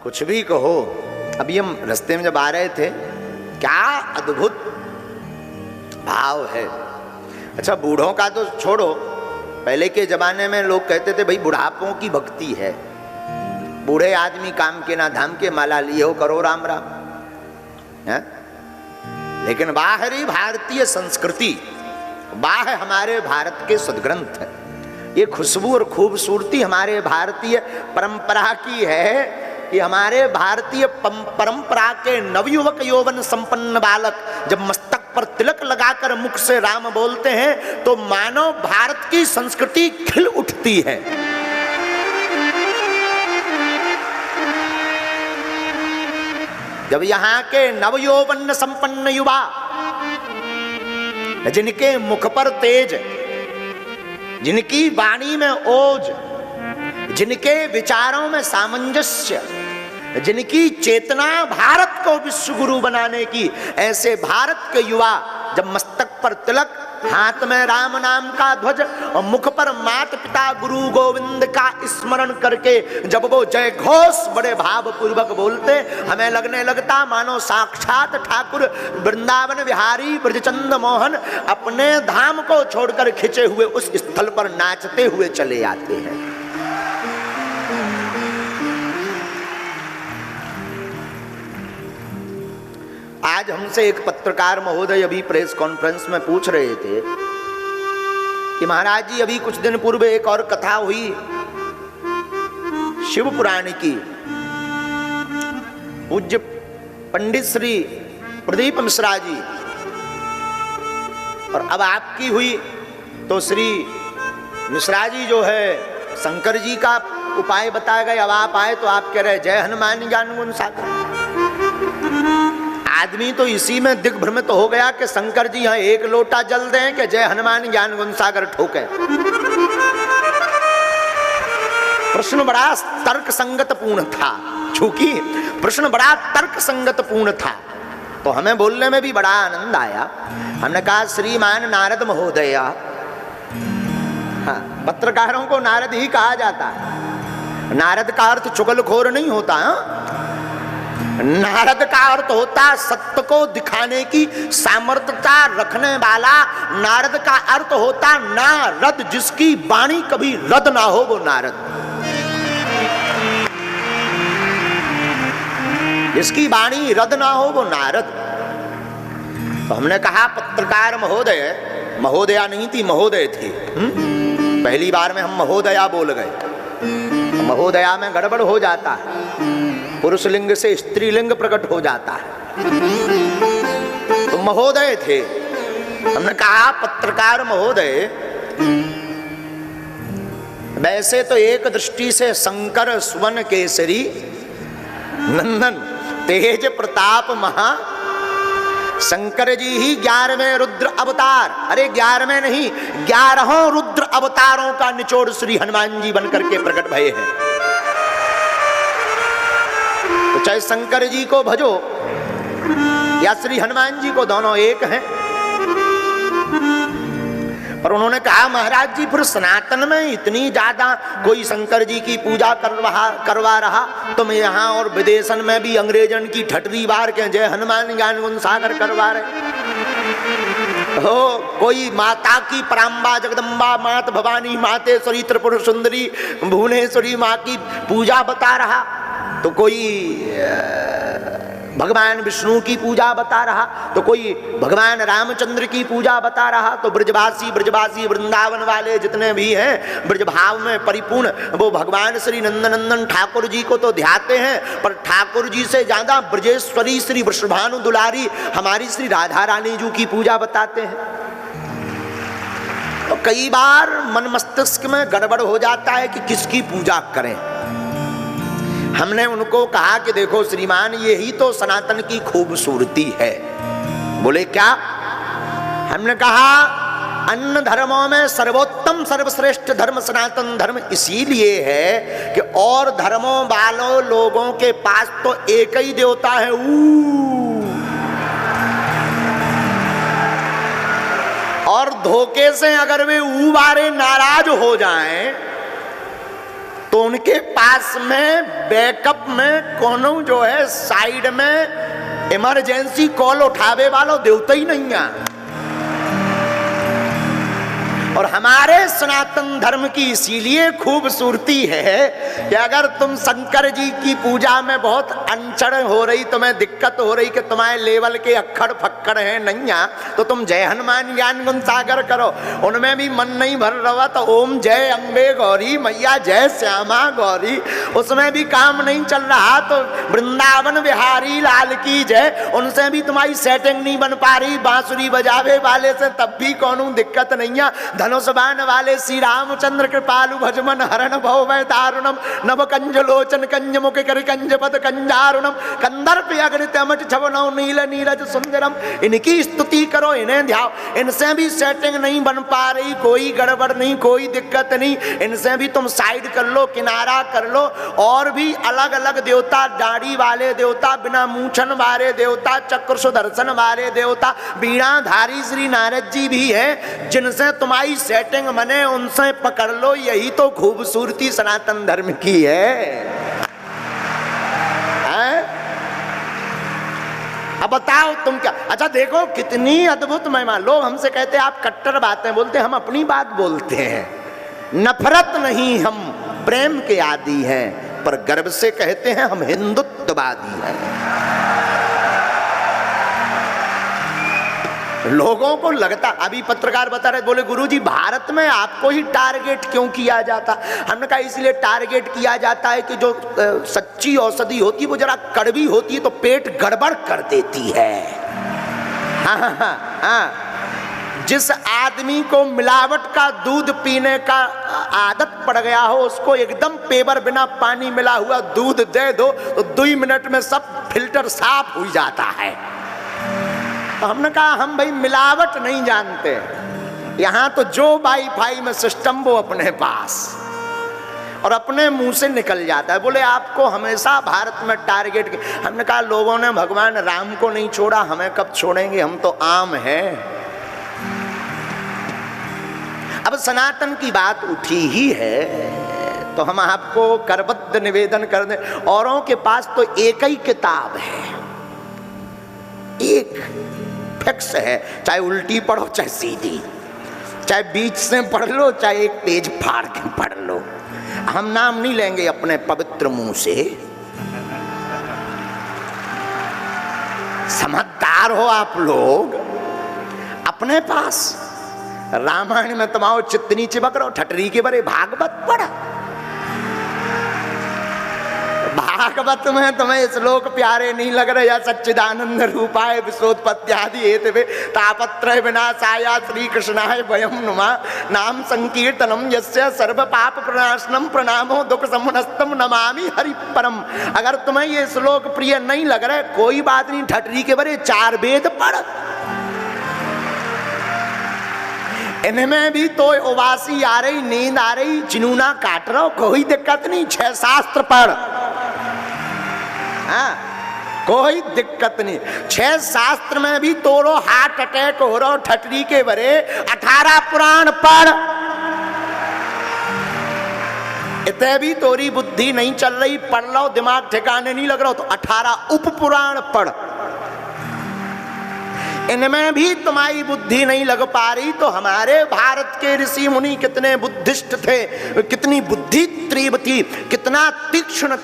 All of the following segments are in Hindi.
कुछ भी कहो। अभी हम रास्ते में जब आ रहे थे, क्या अद्भुत भाव है। अच्छा, बूढ़ों का तो छोड़ो, पहले के जमाने में लोग कहते थे भाई बुढ़ापों की भक्ति है, बूढ़े आदमी काम के ना धाम के, माला लिए हो करो राम राम है? लेकिन बाहरी भारतीय संस्कृति, बाहर हमारे भारत के सद्ग्रंथ है, ये खुशबू और खूबसूरती हमारे भारतीय परंपरा की है कि हमारे भारतीय परंपरा के नवयुवक यौवन संपन्न बालक जब मस्तक पर तिलक लगाकर मुख से राम बोलते हैं तो मानव भारत की संस्कृति खिल उठती है। जब यहाँ के नवयौवन संपन्न युवा, जिनके मुख पर तेज, जिनकी वाणी में ओज, जिनके विचारों में सामंजस्य, जिनकी चेतना भारत को विश्व गुरु बनाने की, ऐसे भारत के युवा जब मस्तक पर तिलक, हाथ में राम नाम का ध्वज और मुख पर माता पिता गुरु गोविंद का स्मरण करके जब वो जय घोष बड़े भाव पूर्वक बोलते, हमें लगने लगता मानो साक्षात ठाकुर वृंदावन विहारी ब्रजचंद मोहन अपने धाम को छोड़कर खिंचे हुए उस स्थल पर नाचते हुए चले आते हैं। आज हमसे एक पत्रकार महोदय अभी प्रेस कॉन्फ्रेंस में पूछ रहे थे कि महाराज जी, अभी कुछ दिन पूर्व एक और कथा हुई शिव पुराण की, पूज्य पंडित श्री प्रदीप मिश्रा जी, और अब आपकी हुई तो श्री मिश्रा जी जो है शंकर जी का उपाय बताए गए, अब आप आए तो आप कह रहे जय हनुमान ज्ञान गुण सागर। आदमी तो इसी में दिग्भ्रमित हो गया कि शंकर जी यहाँ एक लोटा जल दें कि जय हनुमान ज्ञान गुण सागर ठोके। प्रश्न बड़ा तर्क संगत पूर्ण था, चूंकि प्रश्न बड़ा तर्क संगत पूर्ण था तो हमें बोलने में भी बड़ा आनंद आया। हमने कहा श्रीमान नारद महोदय, हाँ, पत्रकारों को नारद ही कहा जाता, नारद का अर्थ चुगलखोर नहीं होता, नारद का अर्थ होता सत्य को दिखाने की सामर्थ्यता रखने वाला। नारद का अर्थ होता नारद, जिसकी वाणी कभी रद ना हो वो नारद, जिसकी वाणी रद ना हो वो नारद। तो हमने कहा पत्रकार महोदय, महोदया नहीं थी महोदय थे, पहली बार में हम महोदया बोल गए, महोदया में गड़बड़ हो जाता है, पुरुष लिंग से स्त्रीलिंग प्रकट हो जाता है, तो महोदय थे। हमने कहा पत्रकार महोदय, वैसे तो एक दृष्टि से शंकर सुवन केसरी नंदन तेज प्रताप महा, शंकर जी ही 11वें रुद्र अवतार, अरे 11वें नहीं 11 रुद्र अवतारों का निचोड़ श्री हनुमान जी बनकर के प्रकट भये हैं। तो चाहे शंकर जी को भजो या श्री हनुमान जी को, दोनों एक हैं। पर उन्होंने कहा महाराज जी, फिर सनातन में इतनी ज्यादा कोई शंकर जी की पूजा करवा रहा, तो मैं यहाँ और विदेशन में भी अंग्रेजन की ठटरी बार के जय हनुमान ज्ञान गुण सागर करवा रहे हो। कोई माता की पराम्बा जगदम्बा मात भवानी मातेश्वरी त्रिपुर सुंदरी भुवनेश्वरी माँ की पूजा बता रहा, तो कोई भगवान विष्णु की पूजा बता रहा, तो कोई भगवान रामचंद्र की पूजा बता रहा, तो ब्रजवासी वृंदावन वाले जितने भी हैं ब्रजभाव में परिपूर्ण, वो भगवान श्री नंदनंदन ठाकुर जी को तो ध्याते हैं, पर ठाकुर जी से ज्यादा ब्रजेश्वरी श्री वृषभानु दुलारी हमारी श्री राधा रानी जी की पूजा बताते हैं। तो कई बार मन मस्तिष्क में गड़बड़ हो जाता है कि किसकी पूजा करें। हमने उनको कहा कि देखो श्रीमान, यही तो सनातन की खूबसूरती है। बोले क्या? हमने कहा अन्य धर्मों में सर्वोत्तम सर्वश्रेष्ठ धर्म सनातन धर्म इसीलिए है कि और धर्मों वालों लोगों के पास तो एक ही देवता है और धोखे से अगर वे ऊ बारे नाराज हो जाएं तो उनके पास में बैकअप में कोनो जो है साइड में इमरजेंसी कॉल उठावे वालों देवता ही नहीं है। और हमारे सनातन धर्म की इसीलिए खूबसूरती है कि अगर तुम शंकर जी की पूजा में बहुत अनचड़ हो रही, तुम्हें दिक्कत हो रही कि तुम्हारे लेवल के अक्खड़ फक्कड़ हैं नैया, तो तुम जय हनुमान ज्ञान गुण सागर करो, उनमें भी मन नहीं भर रहा तो ओम जय अम्बे गौरी मैया जय श्यामा गौरी, उसमें भी काम नहीं चल रहा तो वृंदावन बिहारी लाल की जय, उनसे भी तुम्हारी सेटिंग नहीं बन पा रही, बांसुरी बजावे वाले से तब भी कोनो दिक्कत नहीं है, धनुष बाण वाले श्री रामचंद्र कृपालु भजमन हरण भव वै दारुणम नभ कंज लोचन कंज मुख कर कंज पद कंजारुणम कंदर्प अग्नित अमट छवनौ नील नीरज सुंदरम, इनकी स्तुति करो, इन्हें ध्याओ, इनसे भी सेटिंग नहीं बन पा रही, कोई गड़बड़ नहीं, कोई दिक्कत नहीं, इनसे भी तुम साइड कर लो, किनारा कर लो। और भी अलग अलग देवता, दाढ़ी वाले देवता, बिना मूछन वाले देवता, चक्र सुदर्शन वाले देवता, बीणाधारी श्री नारद जी भी हैं, जिनसे तुम्हारी सेटिंग बने उनसे पकड़ लो। यही तो खूबसूरती सनातन धर्म की है। अब बताओ तुम क्या, अच्छा देखो कितनी अद्भुत महिमा। लोग हमसे कहते हैं आप कट्टर बातें बोलते, हम अपनी बात बोलते हैं, नफरत नहीं, हम प्रेम के आदी हैं, पर गर्व से कहते हैं हम हिंदुत्ववादी हैं। लोगों को लगता, अभी पत्रकार बता रहे, बोले गुरुजी भारत में आपको ही टारगेट क्यों किया जाता? हमने कहा इसलिए टारगेट किया जाता है कि जो सच्ची औषधि होती है वो जरा कड़वी होती है तो पेट गड़बड़ कर देती है। हाँ। जिस आदमी को मिलावट का दूध पीने का आदत पड़ गया हो, उसको एकदम पेवर बिना पानी मिला हुआ दूध दे दो तो 2 मिनट में सब फिल्टर साफ हो जाता है। हमने कहा हम भाई मिलावट नहीं जानते, यहां तो जो वाईफाई में सिस्टम वो अपने पास और अपने मुंह से निकल जाता है। बोले आपको हमेशा भारत में टारगेट, हमने कहा लोगों ने भगवान राम को नहीं छोड़ा, हमें कब छोड़ेंगे, हम तो आम हैं। अब सनातन की बात उठी ही है तो हम आपको करबद्ध निवेदन कर दें, औरों के पास तो एक ही किताब है, एक फिक्स है, चाहे उल्टी पढ़ो चाहे सीधी, चाहे बीच से पढ़ लो चाहे एक पेज फाड़ के पढ़ लो। हम नाम नहीं लेंगे अपने पवित्र मुंह से। समझदार हो आप लोग, अपने पास रामायण में तुम आओ चित्तनी चिपक रहो, ठटरी के बरे भागवत पढ़, भागवत में तुम्हें श्लोक प्यारे नहीं लग रहे, या सच्चिदानंद रूपाय विश्वोत्पत्त्यादि हेतवे तापत्रय विनाशाय श्री कृष्णाय वयं नुमः नाम संकीर्तनम यस्य सर्व पाप प्रणाशनम प्रणामो दुख समनस्तम नमामि हरि परम। अगर तुम्हें ये श्लोक प्रिय नहीं लग रहे कोई बात नहीं, ठटरी के बरे 4 वेद पढ़, इनमें भी तो उबासी आ रही, नींद आ रही, चिनूना काट रहा, कोई दिक्कत नहीं, 6 शास्त्र पढ़, हाँ कोई दिक्कत नहीं। 6 शास्त्र में भी तोरो हार्ट अटैक हो रहा ठटरी के बरे, 18 पुराण पढ़, इतने भी तोरी बुद्धि नहीं चल रही, पढ़ लो, दिमाग ठिकाने नहीं लग रहा तो 18 उप पुराण पढ़, इनमें भी तुम्हारी बुद्धि नहीं लग पा रही तो हमारे भारत के ऋषि मुनि कितने बुद्धिस्ट थे, कितनी बुद्धि तीव्र थी, कितना तीक्ष्ण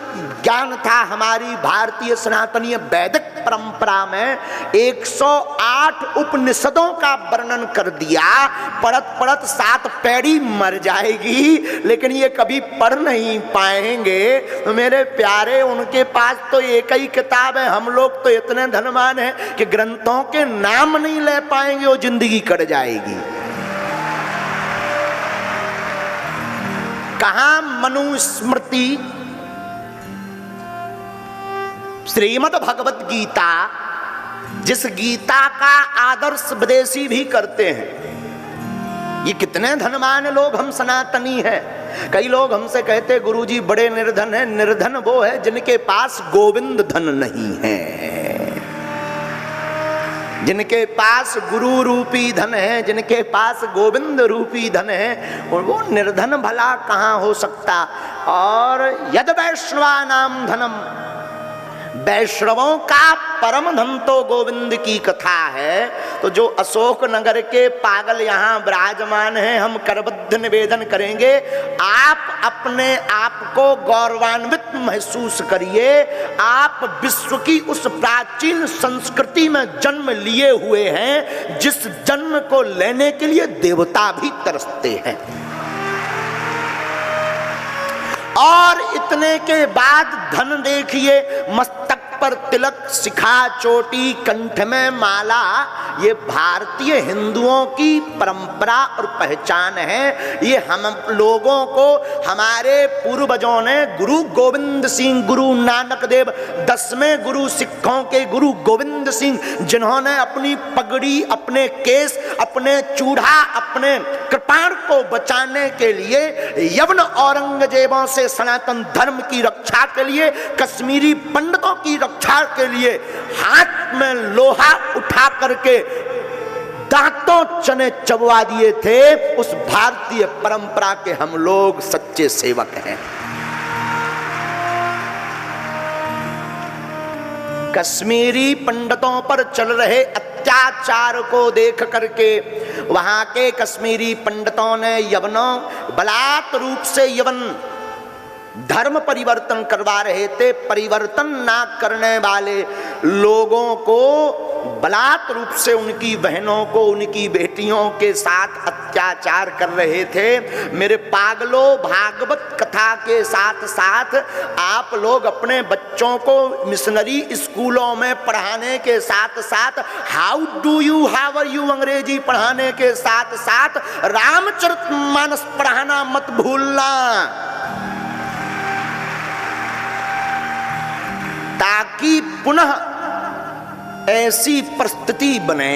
ज्ञान था। हमारी भारतीय सनातनीय वैदिक परंपरा में 108 उपनिषदों का वर्णन कर दिया, पढ़त पढ़त 7 पैड़ी मर जाएगी लेकिन ये कभी पढ़ नहीं पाएंगे। तो मेरे प्यारे, उनके पास तो एक ही किताब है, हम लोग तो इतने धनवान हैं कि ग्रंथों के नाम नहीं ले पाएंगे, वो जिंदगी कट जाएगी। कहां मनुस्मृति, श्रीमद् भगवत गीता, जिस गीता का आदर्श विदेशी भी करते हैं। ये कितने धनवान लोग हम सनातनी हैं। कई लोग हमसे कहते गुरुजी बड़े निर्धन हैं। निर्धन वो है जिनके पास गोविंद धन नहीं है, जिनके पास गुरु रूपी धन है, जिनके पास गोविंद रूपी धन है, वो निर्धन भला कहाँ हो सकता। और यद वैष्णवानाम धनम, वैष्णवों का परम धन तो गोविंद की कथा है। तो जो अशोक नगर के पागल यहाँ विराजमान हैं, हम करबद्ध निवेदन करेंगे, आप अपने आप को गौरवान्वित महसूस करिए। आप विश्व की उस प्राचीन संस्कृति में जन्म लिए हुए हैं जिस जन्म को लेने के लिए देवता भी तरसते हैं। और इतने के बाद धन देखिए, मस्तक पर तिलक, शिखा चोटी, कंठ में माला, ये भारतीय हिंदुओं की परंपरा और पहचान है। ये हम लोगों को हमारे पूर्वजों ने, गुरु गोविंद सिंह, गुरु नानक देव, 10वें गुरु सिखों के गुरु गोविंद सिंह, जिन्होंने अपनी पगड़ी, अपने केस, अपने चूड़ा, अपने कृपाण को बचाने के लिए यवन औरंगजेबों से सनातन धर्म की रक्षा के लिए, कश्मीरी पंडितों की रक्षा के लिए हाथ में लोहा उठा करके दांतों चने चबवा दिए थे। उस भारतीय परंपरा के हम लोग सच्चे सेवक हैं। कश्मीरी पंडितों पर चल रहे अत्याचार को देख करके वहां के कश्मीरी पंडितों ने यवनों, बलात् रूप से यवन धर्म परिवर्तन करवा रहे थे। परिवर्तन ना करने वाले लोगों को बलात् रूप से उनकी बहनों को, उनकी बेटियों के साथ अत्याचार कर रहे थे। मेरे पागलों, भागवत कथा के साथ साथ आप लोग अपने बच्चों को मिशनरी स्कूलों में पढ़ाने के साथ साथ how do you, how are you Angrezi पढ़ाने के साथ साथ रामचरितमानस पढ़ाना मत भूलना, ताकि पुनः ऐसी परिस्थिति बने।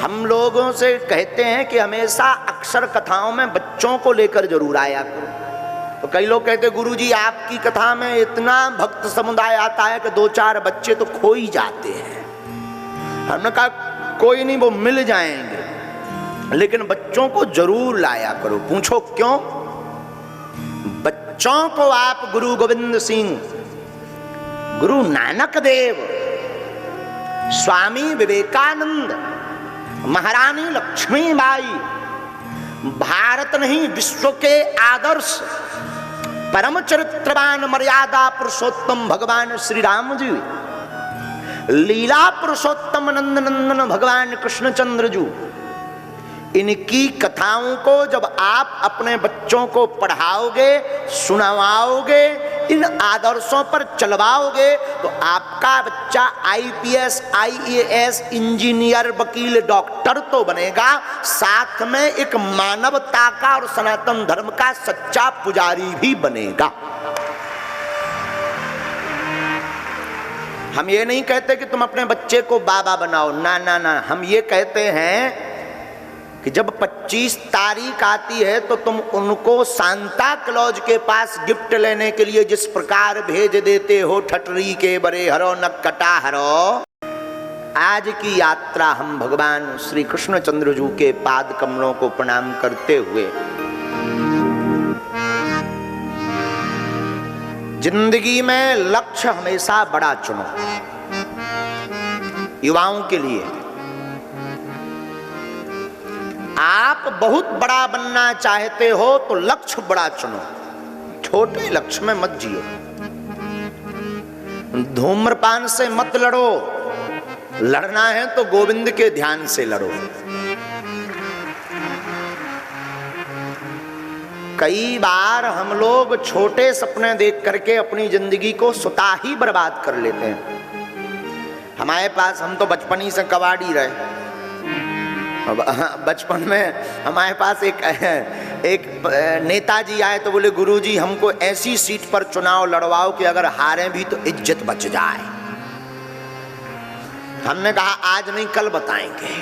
हम लोगों से कहते हैं कि हमेशा अक्षर कथाओं में बच्चों को लेकर जरूर आया करो। तो कई लोग कहते गुरुजी आपकी कथा में इतना भक्त समुदाय आता है कि 2-4 बच्चे तो खो ही जाते हैं। हमने कहा कोई नहीं, वो मिल जाएंगे, लेकिन बच्चों को जरूर लाया करो। पूछो क्यों? बच्चों को आप गुरु गोविंद सिंह, गुरु नानक देव, स्वामी विवेकानंद, महारानी लक्ष्मीबाई, भारत नहीं विश्व के आदर्श परम चरित्रवान मर्यादा पुरुषोत्तम भगवान श्री राम जी, लीला पुरुषोत्तम नंद नंदन भगवान कृष्णचंद्र जी, इनकी कथाओं को जब आप अपने बच्चों को पढ़ाओगे, सुनाओगे, इन आदर्शों पर चलवाओगे, तो आपका बच्चा IPS, IAS, इंजीनियर, वकील, डॉक्टर तो बनेगा, साथ में एक मानवता का और सनातन धर्म का सच्चा पुजारी भी बनेगा। हम ये नहीं कहते कि तुम अपने बच्चे को बाबा बनाओ, ना ना ना। हम ये कहते हैं कि जब 25 तारीख आती है तो तुम उनको सांता क्लॉज के पास गिफ्ट लेने के लिए जिस प्रकार भेज देते हो, ठटरी के बरे हरो न कटा हरो, आज की यात्रा हम भगवान श्री कृष्णचंद्र जी के पाद कमलों को प्रणाम करते हुए जिंदगी में लक्ष्य हमेशा बड़ा चुनो। युवाओं के लिए आप बहुत बड़ा बनना चाहते हो तो लक्ष्य बड़ा चुनो, छोटे लक्ष्य में मत जियो। धूम्रपान से मत लड़ो, लड़ना है तो गोविंद के ध्यान से लड़ो। कई बार हम लोग छोटे सपने देख करके अपनी जिंदगी को स्वतः ही बर्बाद कर लेते हैं। हमारे पास, हम तो बचपन ही से कबाड़ी रहे। बचपन में हमारे पास एक नेताजी आए तो बोले गुरुजी हमको ऐसी सीट पर चुनाव लड़वाओ कि अगर हारे भी तो इज्जत बच जाए। हमने कहा आज नहीं कल बताएंगे।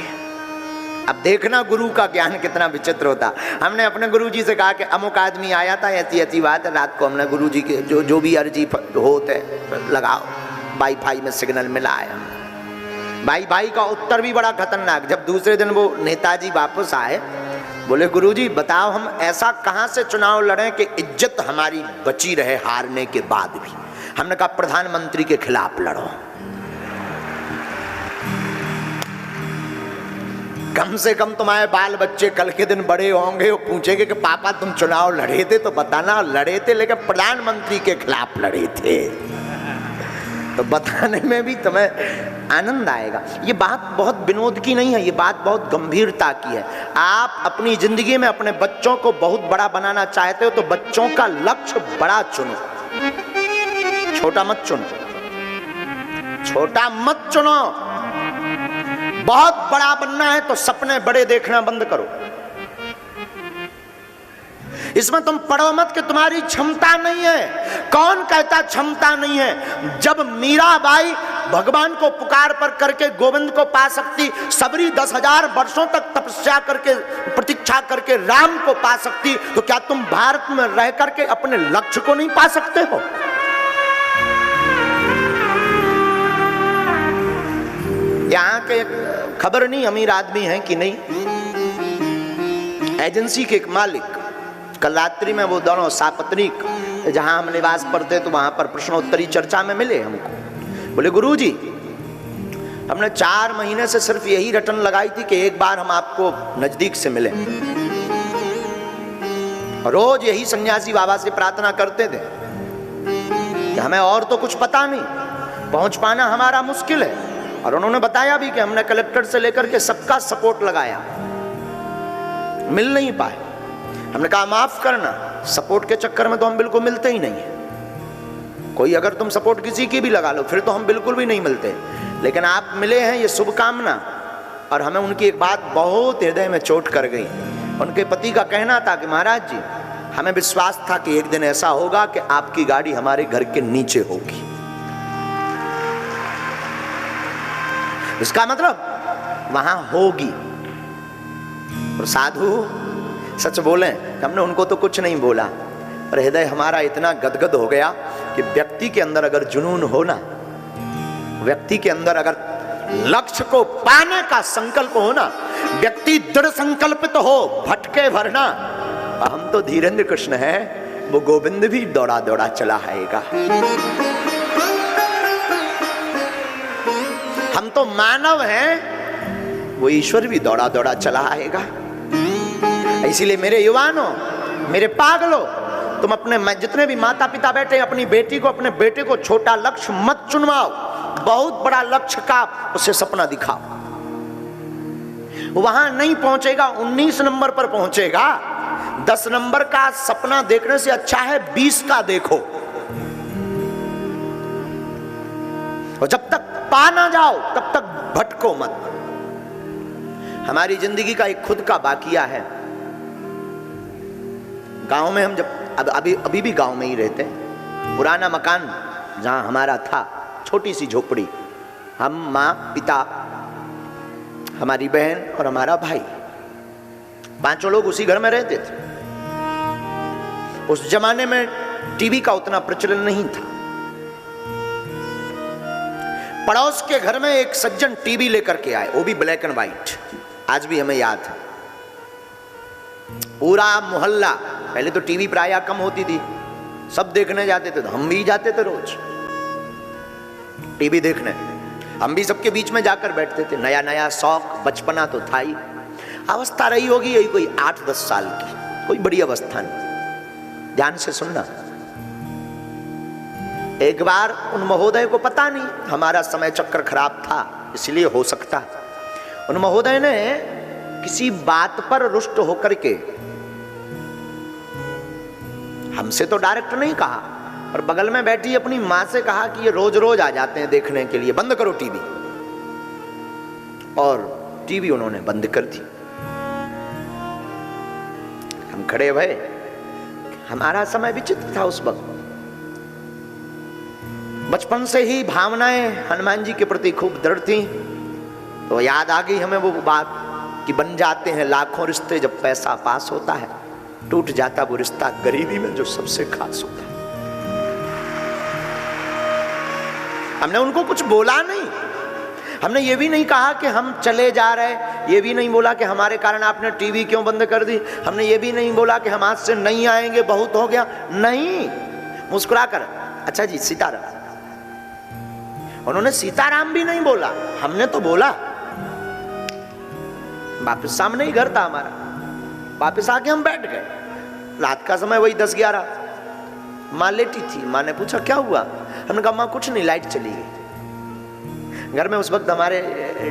अब देखना गुरु का ज्ञान कितना विचित्र होता। हमने अपने गुरुजी से कहा कि अमुक आदमी आया था, ऐसी ऐसी बात है। रात को हमने गुरुजी के जो भी अर्जी होते लगाओ, वाईफाई में सिग्नल मिला आया। भाई भाई का उत्तर भी बड़ा खतरनाक। जब दूसरे दिन वो नेताजी वापस आए, बोले गुरुजी बताओ हम ऐसा कहां से चुनाव लड़ें कि इज्जत हमारी बची रहे हारने के बाद भी। हमने कहा प्रधानमंत्री के खिलाफ लड़ो, कम से कम तुम्हारे बाल बच्चे कल के दिन बड़े होंगे, वो पूछेंगे कि पापा तुम चुनाव लड़े थे तो बताना। लड़े थे लेकिन प्रधानमंत्री के खिलाफ लड़े थे, तो बताने में भी तुम्हें आनंद आएगा। ये बात बहुत विनोद की नहीं है, ये बात बहुत गंभीरता की है। आप अपनी जिंदगी में अपने बच्चों को बहुत बड़ा बनाना चाहते हो तो बच्चों का लक्ष्य बड़ा चुनो, छोटा मत चुनो, छोटा मत चुनो। बहुत बड़ा बनना है तो सपने बड़े देखना बंद करो। इसमें तुम पढ़ो मत कि तुम्हारी क्षमता नहीं है। कौन कहता क्षमता नहीं है? जब मीराबाई भगवान को पुकार पर करके गोविंद को पा सकती, सबरी 10,000 वर्षों तक तपस्या करके प्रतीक्षा करके राम को पा सकती, तो क्या तुम भारत में रह करके अपने लक्ष्य को नहीं पा सकते हो? यहाँ के खबर नहीं अमीर आदमी हैं कि नहीं, एजेंसी के एक मालिक कल रात्रि में वो दोनों सापत्नीक जहां हम निवास करते तो वहां पर प्रश्नोत्तरी चर्चा में मिले हमको। बोले गुरुजी हमने 4 महीने से सिर्फ यही रटन लगाई थी कि एक बार हम आपको नजदीक से मिले। रोज यही सन्यासी बाबा से प्रार्थना करते थे कि हमें और तो कुछ पता नहीं, पहुंच पाना हमारा मुश्किल है। और उन्होंने बताया भी कि हमने कलेक्टर से लेकर के सबका सपोर्ट लगाया, मिल नहीं पाए। हमने कहा माफ करना, सपोर्ट के चक्कर में तो हम बिल्कुल मिलते ही नहीं है। कोई अगर तुम सपोर्ट किसी की भी लगा लो फिर तो हम बिल्कुल भी नहीं मिलते, लेकिन आप मिले हैं ये शुभकामना। और हमें उनकी एक बात बहुत हृदय में चोट कर गई। उनके पति का कहना था कि महाराज जी हमें विश्वास था कि एक दिन ऐसा होगा कि आपकी गाड़ी हमारे घर के नीचे होगी। इसका मतलब वहां होगी। और साधु सच बोले, हमने उनको तो कुछ नहीं बोला, पर हृदय हमारा इतना गदगद हो गया कि व्यक्ति के अंदर अगर जुनून हो ना, व्यक्ति के अंदर अगर लक्ष्य को पाने का संकल्प हो ना, व्यक्ति दृढ़ संकल्पित हो, भटके भरना। हम तो धीरेन्द्र कृष्ण है, वो गोविंद भी दौड़ा दौड़ा चला आएगा। हम तो मानव हैं, वो ईश्वर भी दौड़ा दौड़ा चला आएगा। इसीलिए मेरे युवानों, मेरे पागलों, तुम अपने जितने भी माता पिता बैठे अपनी बेटी को, अपने बेटे को छोटा लक्ष्य मत चुनवाओ, बहुत बड़ा लक्ष्य का उसे सपना दिखाओ। वहां नहीं पहुंचेगा, 19 नंबर पर पहुंचेगा। 10 नंबर का सपना देखने से अच्छा है 20 का देखो। और जब तक पा ना जाओ तब तक भटको मत। हमारी जिंदगी का एक खुद का बाकिया है। गांव में हम जब अभी भी गांव में ही रहते हैं। पुराना मकान जहां हमारा था, छोटी सी झोपड़ी, हम माँ पिता, हमारी बहन और हमारा भाई, 5 लोग उसी घर में रहते थे। उस जमाने में टीवी का उतना प्रचलन नहीं था। पड़ोस के घर में एक सज्जन टीवी लेकर के आए, वो भी ब्लैक एंड व्हाइट, आज भी हमें याद है। पूरा मोहल्ला, पहले तो टीवी प्रायः कम होती थी, सब देखने जाते थे, तो हम भी जाते थे रोज टीवी देखने। हम भी सबके बीच में जाकर बैठते थे। नया नया शौक, बचपना तो था ही। अवस्था रही होगी यही कोई 8-10 साल की, कोई बड़ी अवस्था नहीं। ध्यान से सुनना। एक बार उन महोदय को पता नहीं, हमारा समय चक्कर खराब था इसलिए हो सकता, उन महोदय ने किसी बात पर रुष्ट होकर के हमसे तो डायरेक्ट नहीं कहा, और बगल में बैठी अपनी मां से कहा कि ये रोज रोज आ जाते हैं देखने के लिए, बंद करो टीवी। और टीवी उन्होंने बंद कर दी। हम खड़े भये। हमारा समय विचित्र था उस वक्त। बचपन से ही भावनाएं हनुमान जी के प्रति खूब दृढ़ थी, तो याद आ गई हमें वो बात कि बन जाते हैं लाखों रिश्ते जब पैसा पास होता है, टूट जाता वो रिश्ता गरीबी में जो सबसे खास होता है। हमने उनको कुछ बोला नहीं, हमने ये भी नहीं कहा कि हम चले जा रहे, ये भी नहीं बोला कि हमारे कारण आपने टीवी क्यों बंद कर दी, हमने ये भी नहीं बोला कि हम आज से नहीं आएंगे, बहुत हो गया, नहीं। मुस्कुरा कर, अच्छा जी सीताराम। उन्होंने सीताराम भी नहीं बोला, हमने तो बोला। वापिस सामने ही घर था हमारा, वापिस आके हम बैठ गए। रात का समय वही 10-11, माँ लेटी थी। माँ ने पूछा क्या हुआ, हमने कहा माँ कुछ नहीं, लाइट चली गई। घर में उस वक्त हमारे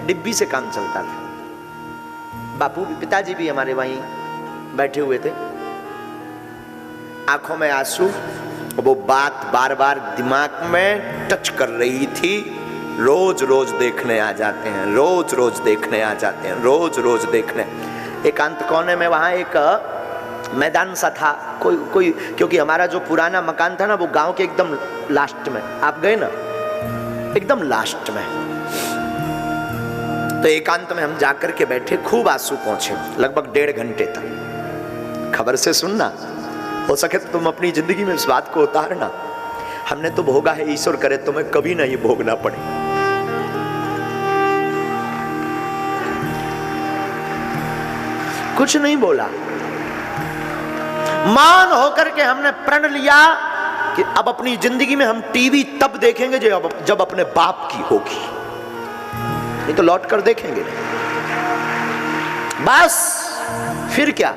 डिब्बी से काम चलता था। बापू भी, पिताजी भी हमारे वहीं बैठे हुए थे, आंखों में आंसू। वो बात बार बार दिमाग में टच कर रही थी। रोज रोज देखने आ जाते हैं, रोज रोज देखने आ जाते हैं, रोज रोज देखने। एकांत कोने में वहां एक मैदान सा था, कोई क्योंकि हमारा जो पुराना मकान था ना वो गांव के एकदम लास्ट में, आप गए ना, एकदम लास्ट में। तो एकांत में हम जाकर के बैठे, खूब आंसू पहुंचे, लगभग 1.5 घंटे तक। खबर से सुनना, हो सके तो तुम अपनी जिंदगी में इस बात को उतारना। हमने तो भोगा है, ईश्वर करे तुम्हें कभी नहीं भोगना पड़े। कुछ नहीं बोला, मौन होकर के हमने प्रण लिया कि अब अपनी जिंदगी में हम टीवी तब देखेंगे जब अपने बाप की होगी, नहीं तो लौट कर देखेंगे बस। फिर क्या,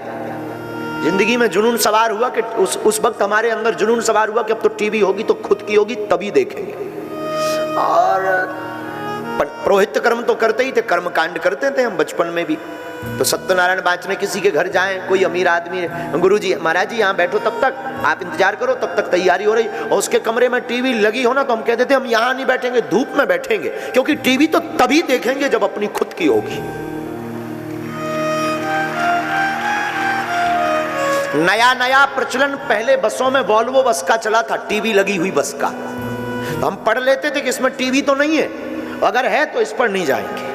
जिंदगी में जुनून सवार हुआ कि उस वक्त हमारे अंदर जुनून सवार हुआ कि अब तो टीवी होगी तो खुद की होगी, तभी देखेंगे। और पुरोहित कर्म तो करते ही थे, कर्म कांड करते थे हम बचपन में भी। तो सत्यनारायण बाँचने किसी के घर जाएं, कोई अमीर आदमी, गुरुजी महाराज जी यहाँ बैठो, तब तक आप इंतजार करो, तब तक तैयारी हो रही, और उसके कमरे में टीवी लगी हो ना, तो हम कहते थे हम यहाँ नहीं बैठेंगे, धूप में बैठेंगे, क्योंकि टीवी तो तभी देखेंगे जब अपनी खुद की होगी। नया नया प्रचलन, पहले बसों में वॉल्वो बस का चला था, टीवी लगी हुई बस का। तो हम पढ़ लेते थे कि इसमें टीवी तो नहीं है, अगर है तो इस पर नहीं जाएंगे।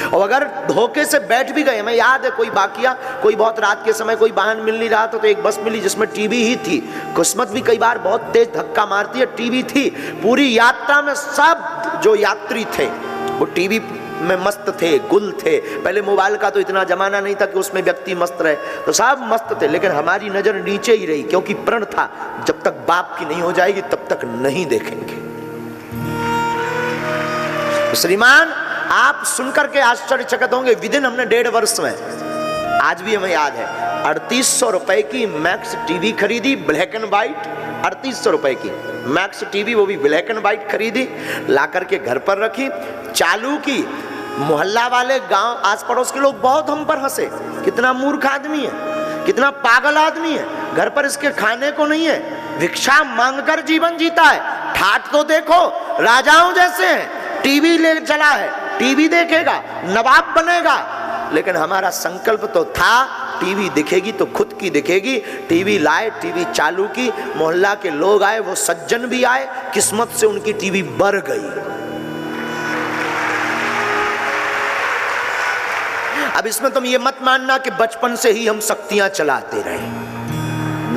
और अगर धोखे से बैठ भी गए, हमें याद है कोई वाकया, कोई बहुत रात के समय कोई वाहन मिल नहीं रहा था, तो एक बस मिली जिसमें टीवी ही थी। किस्मत भी कई बार बहुत तेज धक्का मारती है, टीवी थी। पूरी यात्रा में सब जो यात्री थे वो टीवी में मस्त थे, गुल थे। पहले मोबाइल का तो इतना जमाना नहीं था कि उसमें व्यक्ति मस्त रहे, तो सब मस्त थे, लेकिन हमारी नजर नीचे ही रही, क्योंकि प्रण था जब तक बाप की नहीं हो जाएगी तब तक नहीं देखेंगे। तो श्रीमान आप सुनकर के आश्चर्यचकित होंगे, विदिन हमने 1.5 वर्ष में, आज भी हमें याद है, 3800 रुपए की मैक्स टीवी खरीदी, ब्लैक एंड व्हाइट। 3800 रुपए की मैक्स टीवी, वो भी ब्लैक एंड व्हाइट खरीदी, ला करके घर पर रखी, चालू की। मोहल्ला वाले, गांव आस पड़ोस के लोग बहुत हम पर हंसे, कितना मूर्ख आदमी है, कितना पागल आदमी है, घर पर इसके खाने को नहीं है, भिक्षा मांगकर जीवन जीता है। ठाठ तो देखो, राजाओं जैसे हैं, टीवी ले चला है, टीवी देखेगा, नवाब बनेगा। लेकिन हमारा संकल्प तो था टीवी दिखेगी तो खुद की दिखेगी। टीवी लाए, टीवी चालू की, मोहल्ला के लोग आए, वो सज्जन भी आए, किस्मत से उनकी टीवी बढ़ गई। अब इसमें तुम ये मत मानना कि बचपन से ही हम शक्तियां चलाते रहे,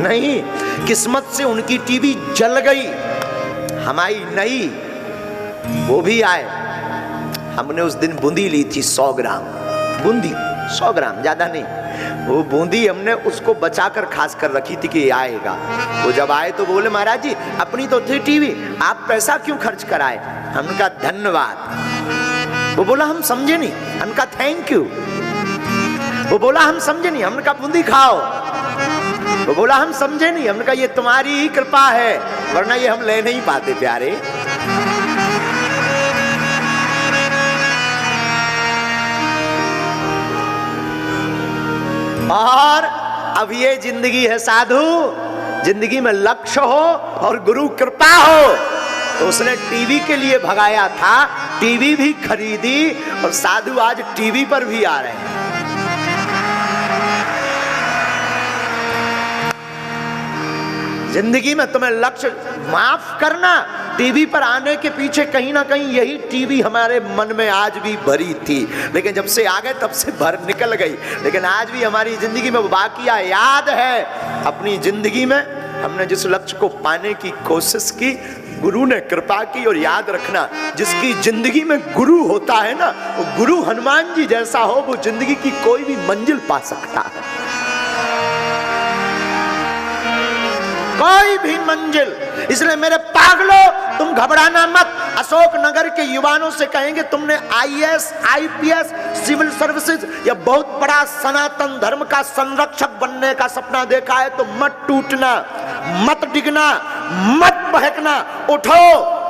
नहीं, किस्मत से उनकी टीवी जल गई, हमारी नई। वो भी आए, हमने उस दिन बूंदी ली थी 100 ग्राम, बूंदी 100 ग्राम, ज्यादा नहीं। वो बूंदी हमने उसको बचाकर खास कर रखी थी कि आएगा। वो जब आए तो बोले महाराज जी अपनी तो थी टीवी, आप पैसा क्यों खर्च कराए? हमने कहा धन्यवाद। वो बोला हम समझे नहीं, हमने कहा थैंक यू। वो बोला हम समझे नहीं, हमने कहा बूंदी खाओ। वो बोला हम समझे नहीं, हमने कहा ये तुम्हारी ही कृपा है, वरना ये हम ले नहीं पाते प्यारे। और अब ये जिंदगी है साधु, जिंदगी में लक्ष्य हो और गुरु कृपा हो। तो उसने टीवी के लिए भगाया था, टीवी भी खरीदी, और साधु आज टीवी पर भी आ रहे हैं। जिंदगी में तुम्हें लक्ष्य, माफ करना, टीवी पर आने के पीछे कहीं ना कहीं यही टीवी हमारे मन में आज भी भरी थी, लेकिन जब से आ गए तब से भर निकल गई। लेकिन आज भी हमारी जिंदगी में वाकया याद है, अपनी जिंदगी में हमने जिस लक्ष्य को पाने की कोशिश की गुरु ने कृपा की। और याद रखना, जिसकी जिंदगी में गुरु होता है ना, वो गुरु हनुमान जी जैसा हो, वो जिंदगी की कोई भी मंजिल पा सकता है, कोई भी मंजिल। इसलिए मेरे पागलो, तुम घबराना मत। अशोक नगर के युवाओं से कहेंगे, तुमने आईएएस, आईपीएस, सिविल सर्विसेज या बहुत बड़ा सनातन धर्म का संरक्षक बनने का सपना देखा है तो मत टूटना, मत डिगना, मत बहकना। उठो,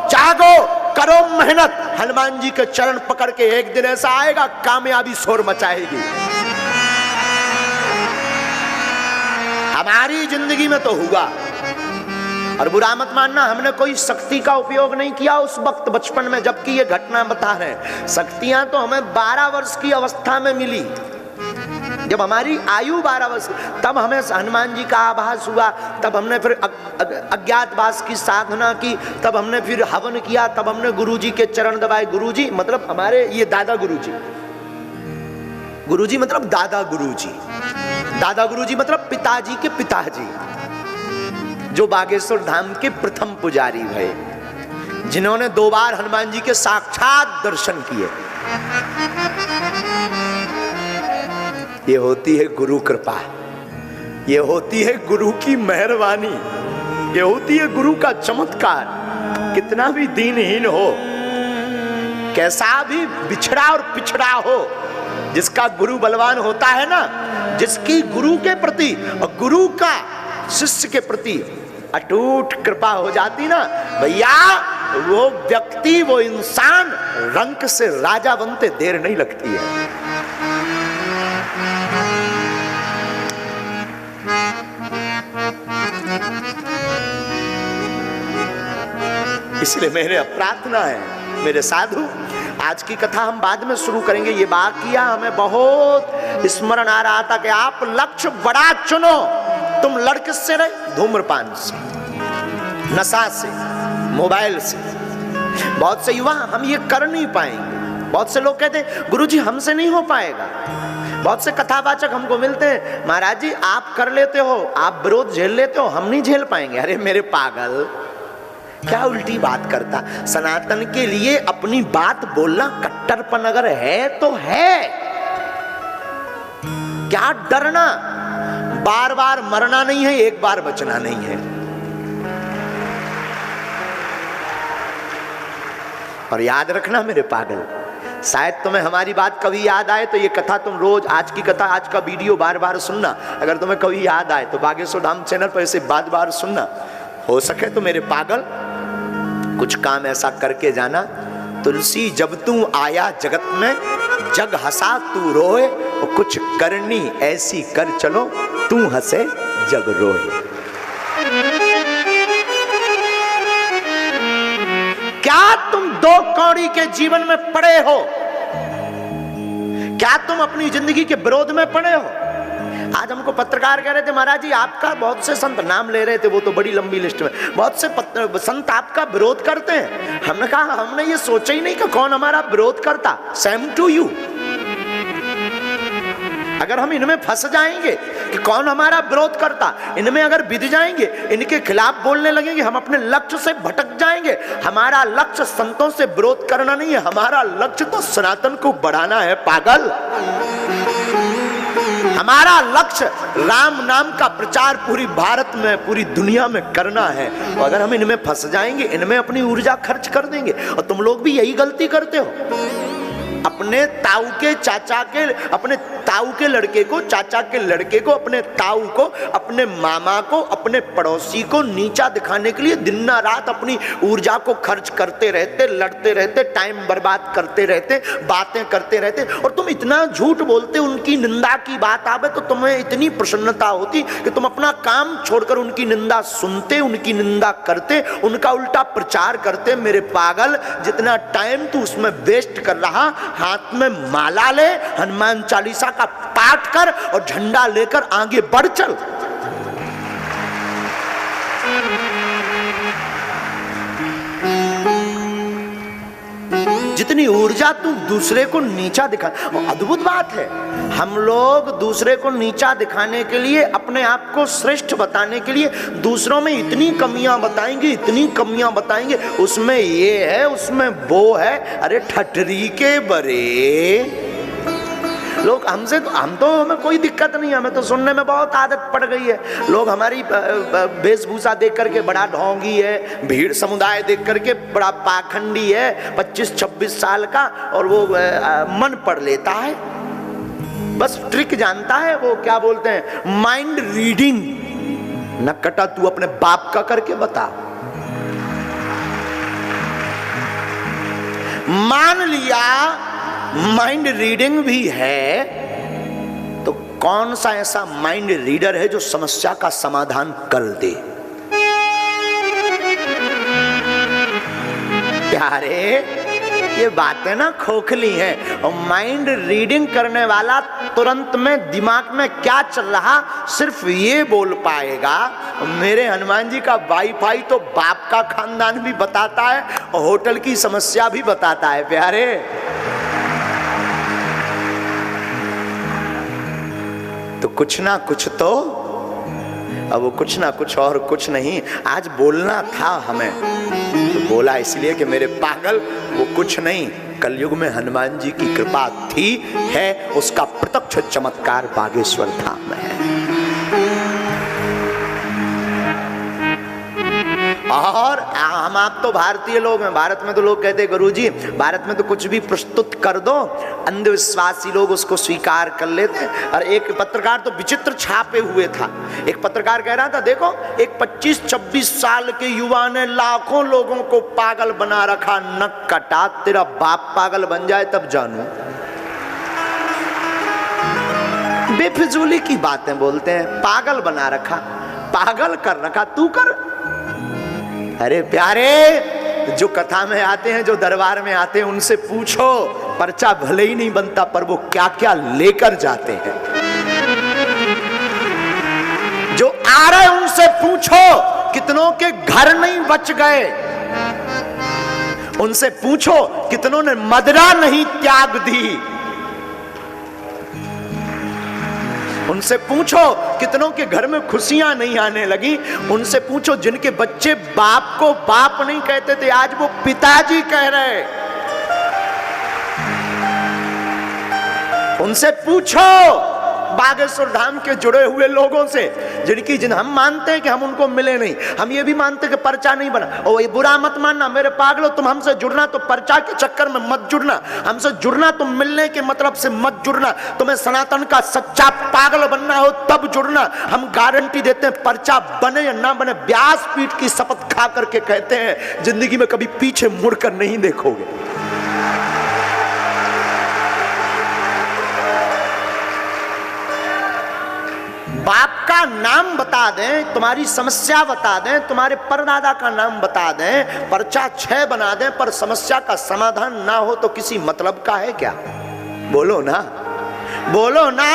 जागो, करो मेहनत। हनुमान जी के चरण पकड़ के एक दिन ऐसा आएगा, कामयाबी शोर मचाएगी। हमारी जिंदगी में तो हुआ। और बुरा मत मानना, हमने कोई शक्ति का उपयोग नहीं किया उस वक्त बचपन में, जबकि ये घटना बता रहे हैं। शक्तियां तो हमें 12 वर्ष की अवस्था में मिली। जब हमारी आयु 12 वर्ष, तब हमें हनुमान जी का आभास हुआ, तब हमने फिर अज्ञातवास की साधना की, तब हमने फिर हवन किया, तब हमने गुरुजी के चरण दबाए। गुरुजी मतलब हमारे ये दादा गुरुजी, गुरुजी मतलब दादा गुरुजी, दादा गुरुजी मतलब पिताजी के पिताजी, जो बागेश्वर धाम के प्रथम पुजारी भये, जिन्होंने 2 बार हनुमान जी के साक्षात दर्शन किए। ये होती है गुरु कृपा, ये होती है गुरु की मेहरबानी, ये होती है गुरु का चमत्कार। कितना भी दीनहीन हो, कैसा भी बिछड़ा और पिछड़ा हो, जिसका गुरु बलवान होता है ना, जिसकी गुरु के प्रति और गुरु का शिष्य के प्रति अटूट कृपा हो जाती ना भैया, वो व्यक्ति, वो इंसान रंक से राजा बनते देर नहीं लगती है। इसलिए मेरे प्रार्थना है, मेरे साधु, आज की कथा हम बाद में शुरू करेंगे। ये वाकया हमें बहुत स्मरण आ रहा था कि आप लक्ष्य बड़ा चुनो। तुम लड़ किससे रहे? धूम्रपान से, नशा से, मोबाइल से। बहुत से युवा हम ये कर नहीं पाएंगे। बहुत से लोग कहते हैं गुरुजी हमसे नहीं हो पाएगा। बहुत से कथावाचक हमको मिलते हैं, महाराज जी आप कर लेते हो, आप विरोध झेल लेते हो, हम नहीं झेल पाएंगे। अरे मेरे पागल, क्या उल्टी बात करता। सनातन के लिए अपनी बात बोलना कट्टरपन अगर है तो है, क्या डरना। बार बार मरना नहीं है, एक बार बचना नहीं है। और याद रखना मेरे पागल, शायद तुम्हें हमारी बात कभी याद आए तो ये कथा तुम रोज, आज की कथा, आज का वीडियो बार बार सुनना। अगर तुम्हें कभी याद आए तो बागेश्वर धाम चैनल पर ऐसे बार बार सुनना। हो सके तो मेरे पागल कुछ काम ऐसा करके जाना, तुलसी जब तू आया जगत में, जग हंसा तू रोए, और कुछ करनी ऐसी कर चलो, तू हंसे जग रोए। क्या तुम 2 कौड़ी के जीवन में पड़े हो? क्या तुम अपनी जिंदगी के विरोध में पड़े हो? आज हमको पत्रकार कह रहे थे, महाराज जी आपका बहुत से संत नाम ले रहे थे, वो तो बड़ी लंबी लिस्ट में, बहुत से संत आपका विरोध करते हैं। हमने कहा हमने ये सोचा ही नहीं कि कौन हमारा विरोध करता। Same to you. अगर हम इनमें फंस जाएंगे कि कौन हमारा विरोध करता, इनमें अगर बिध जाएंगे, इनके खिलाफ बोलने लगेंगे, हम अपने लक्ष्य से भटक जाएंगे। हमारा लक्ष्य संतों से विरोध करना नहीं है, हमारा लक्ष्य तो सनातन को बढ़ाना है पागल। हमारा लक्ष्य राम नाम का प्रचार पूरी भारत में, पूरी दुनिया में करना है। तो अगर हम इनमें फंस जाएंगे, इनमें अपनी ऊर्जा खर्च कर देंगे, और तुम लोग भी यही गलती करते हो। अपने ताऊ के चाचा के, अपने ताऊ के लड़के को, चाचा के लड़के को, अपने ताऊ को, अपने मामा को, अपने पड़ोसी को नीचा दिखाने के लिए दिन रात अपनी ऊर्जा को खर्च करते रहते, लड़ते रहते, टाइम बर्बाद करते रहते, बातें करते रहते। और तुम इतना झूठ बोलते, उनकी निंदा की बात आवे तो तुम्हें इतनी प्रसन्नता होती कि तुम अपना काम छोड़कर उनकी निंदा सुनते, उनकी निंदा करते, उनका उल्टा प्रचार करते। मेरे पागल, जितना टाइम तू उसमें वेस्ट कर रहा, हाथ में माला ले, हनुमान चालीसा का पाठ कर और झंडा लेकर आगे बढ़ चल। इतनी ऊर्जा तू दूसरे को नीचा दिखा। अद्भुत बात है, हम लोग दूसरे को नीचा दिखाने के लिए, अपने आप को श्रेष्ठ बताने के लिए दूसरों में इतनी कमियां बताएंगे, इतनी कमियां बताएंगे, उसमें ये है, उसमें वो है। अरे ठठरी के बरे लोग हमसे तो, हमें कोई दिक्कत नहीं है, हमें तो सुनने में बहुत आदत पड़ गई है। लोग हमारी वेशभूषा देख करके बड़ा ढोंगी है, भीड़ समुदाय देख करके बड़ा पाखंडी है, 25-26 साल का, और वो मन पढ़ लेता है, बस ट्रिक जानता है, वो क्या बोलते हैं माइंड रीडिंग। नक्कटा तू अपने बाप का करके बता। मान लिया माइंड रीडिंग भी है, तो कौन सा ऐसा माइंड रीडर है जो समस्या का समाधान कर दे? प्यारे, ये बातें ना खोखली हैं। और माइंड रीडिंग करने वाला तुरंत में दिमाग में क्या चल रहा सिर्फ ये बोल पाएगा। मेरे हनुमान जी का वाईफाई तो बाप का खानदान भी बताता है और होटल की समस्या भी बताता है। प्यारे, तो कुछ ना कुछ तो, अब वो कुछ ना कुछ और कुछ नहीं, आज बोलना था हमें, तो बोला इसलिए कि मेरे पागल वो कुछ नहीं, कलयुग में हनुमान जी की कृपा थी, है, उसका प्रत्यक्ष चमत्कार बागेश्वर धाम में है। और हम आप तो भारतीय लोग हैं, भारत में तो लोग कहते हैं गुरुजी भारत में तो कुछ भी प्रस्तुत कर दो, अंधविश्वासी लोग उसको स्वीकार कर लेते हैं। और एक पत्रकार तो विचित्र छापे हुए था, एक पत्रकार कह रहा था देखो एक 25-26 साल के युवा ने लाखों लोगों को पागल बना रखा, नक कटा, तेरा बाप पागल बन जाए तब जानू। बेफिजूली की बातें बोलते हैं, पागल बना रखा, पागल कर रखा, तू कर। अरे प्यारे, जो कथा में आते हैं, जो दरबार में आते हैं, उनसे पूछो, पर्चा भले ही नहीं बनता पर वो क्या क्या लेकर जाते हैं। जो आ रहे उनसे पूछो, कितनों के घर नहीं बच गए, उनसे पूछो कितनों ने मदिरा नहीं त्याग दी, उनसे पूछो कितनों के घर में खुशियां नहीं आने लगी, उनसे पूछो जिनके बच्चे बाप को बाप नहीं कहते थे आज वो पिताजी कह रहे, उनसे पूछो बागेश्वर धाम के जुड़े हुए लोगों से, जिन हम मानते हैं कि हम उनको मिले नहीं, हम ये भी मानते हैं कि पर्चा नहीं बना। और ये बुरा मत मानना मेरे पागलो, तुम हमसे जुड़ना तो पर्चा के चक्कर में मत जुड़ना, हमसे जुड़ना तुम मिलने के मतलब से मत जुड़ना। तुम्हें सनातन का सच्चा पागल बनना हो तब जुड़ना। हम गारंटी देते हैं पर्चा बने या ना बने, व्यासपीठ की शपथ खा करके कहते हैं जिंदगी में कभी पीछे मुड़कर नहीं देखोगे। बाप का नाम बता दें, तुम्हारी समस्या बता दें, तुम्हारे परदादा का नाम बता दें, पर्चा 6 बना दें, पर समस्या का समाधान ना हो तो किसी मतलब का है क्या? बोलो ना, बोलो ना।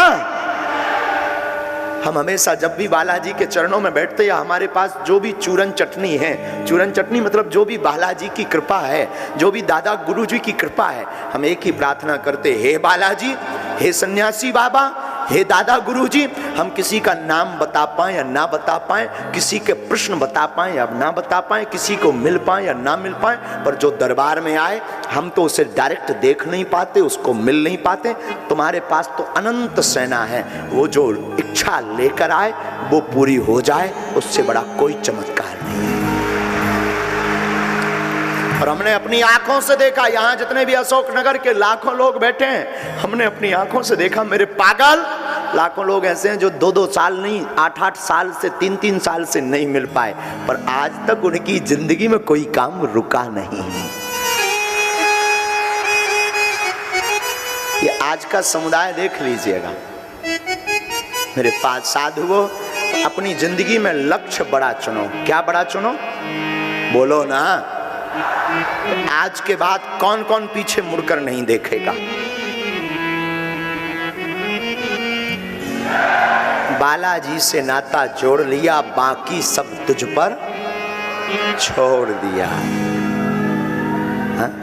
हम हमेशा जब भी बालाजी के चरणों में बैठते या हमारे पास जो भी चूरन चटनी है, चूरन चटनी मतलब जो भी बालाजी की कृपा है, जो भी दादा गुरु जी की कृपा है, हम एक ही प्रार्थना करते, हे बालाजी, हे सन्यासी बाबा, हे दादा गुरुजी, हम किसी का नाम बता पाएं या ना बता पाएं, किसी के प्रश्न बता पाएं या ना बता पाएं, किसी को मिल पाएं या ना मिल पाएं, पर जो दरबार में आए हम तो उसे डायरेक्ट देख नहीं पाते, उसको मिल नहीं पाते। तुम्हारे पास तो अनंत सेना है, वो जो इच्छा लेकर आए वो पूरी हो जाए, उससे बड़ा कोई चमत्कार नहीं है। और हमने अपनी आंखों से देखा, यहाँ जितने भी अशोकनगर के लाखों लोग बैठे हैं, हमने अपनी आंखों से देखा मेरे पागल, लाखों लोग ऐसे हैं जो 2-2 साल नहीं, 8-8 साल से, 3-3 साल से नहीं मिल पाए, पर आज तक उनकी जिंदगी में कोई काम रुका नहीं। ये आज का समुदाय देख लीजिएगा मेरे पास साधुओं, अपनी जिंदगी में लक्ष्य बड़ा चुनो। क्या बड़ा चुनो? बोलो ना। आज के बाद कौन कौन पीछे मुड़कर नहीं देखेगा? बालाजी से नाता जोड़ लिया, बाकी सब तुझ पर छोड़ दिया।